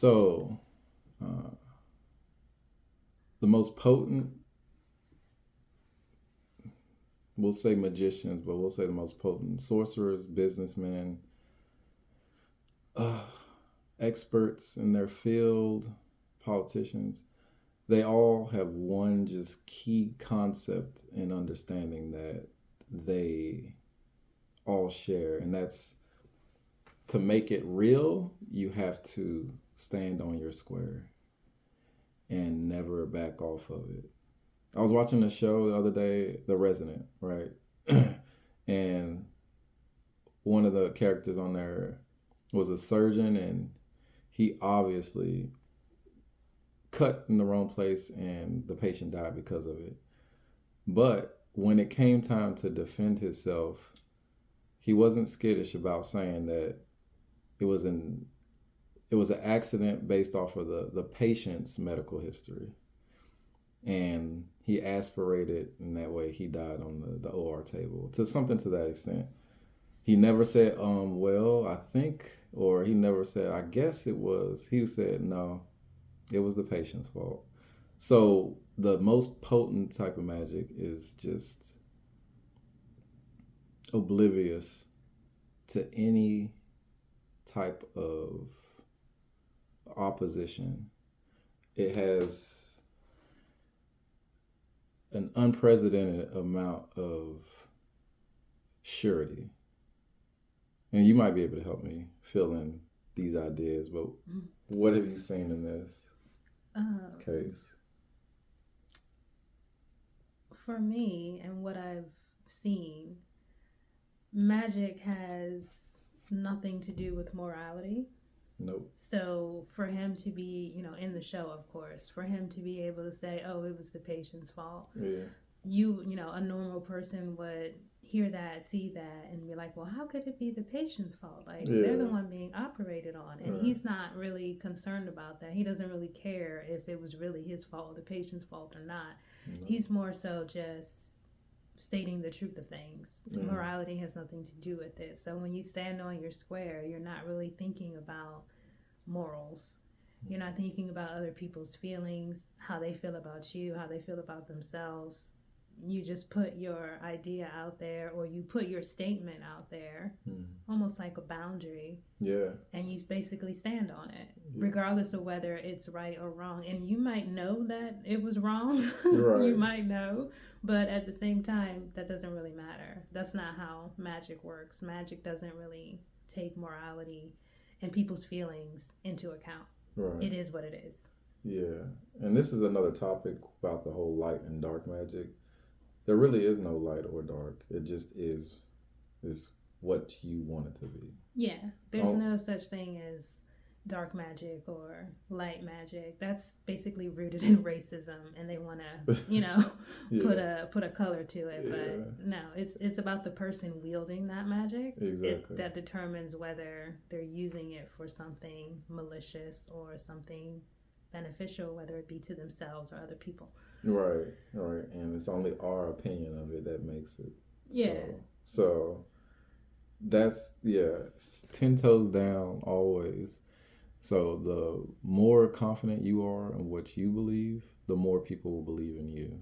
So, uh, the most potent, we'll say magicians, but we'll say the most potent sorcerers, businessmen, uh, experts in their field, politicians, they all have one just key concept and understanding that they all share, and that's to make it real, you have to stand on your square and never back off of it. I was watching a show the other day, The Resident, right? And one of the characters on there was a surgeon, and he obviously cut in the wrong place and the patient died because of it. But when it came time to defend himself, he wasn't skittish about saying that it was an accident based off of the patient's medical history. And he aspirated, and that way he died on the OR table, to something to that extent. He never said, well, I think, or he never said, I guess it was. He said, no, it was the patient's fault. So the most potent type of magic is just oblivious to any type of opposition. It has an unprecedented amount of surety. And you might be able to help me fill in these ideas, but what have you seen in this case? For me, and what I've seen, magic has nothing to do with morality. Nope. So for him to be, in the show, of course, for him to be able to say, "Oh, it was the patient's fault," Yeah. a normal person would hear that, see that, and be like, "Well, how could it be the patient's fault? Like they're the one being operated on," and he's not really concerned about that. He doesn't really care if it was really his fault, or the patient's fault, or not. No. He's more so just stating the truth of things. Morality has nothing to do with it. So when you stand on your square, you're not really thinking about morals. You're not thinking about other people's feelings, how they feel about you, how they feel about themselves. You just put your idea out there, or you put your statement out there, almost like a boundary. Yeah. And you basically stand on it, regardless of whether it's right or wrong. And you might know that it was wrong. Right. You might know. But at the same time, that doesn't really matter. That's not how magic works. Magic doesn't really take morality and people's feelings into account. Right. It is what it is. Yeah. And this is another topic about the whole light and dark magic. There really is no light or dark. It just is what you want it to be. Yeah. There's no such thing as dark magic or light magic. That's basically rooted in racism, and they want to, yeah. put a color to it. Yeah. But no, it's about the person wielding that magic. Exactly. That determines whether they're using it for something malicious or something beneficial, whether it be to themselves or other people. Right. And it's only our opinion of it that makes it. Yeah. So that's, 10 toes down always. So the more confident you are in what you believe, the more people will believe in you.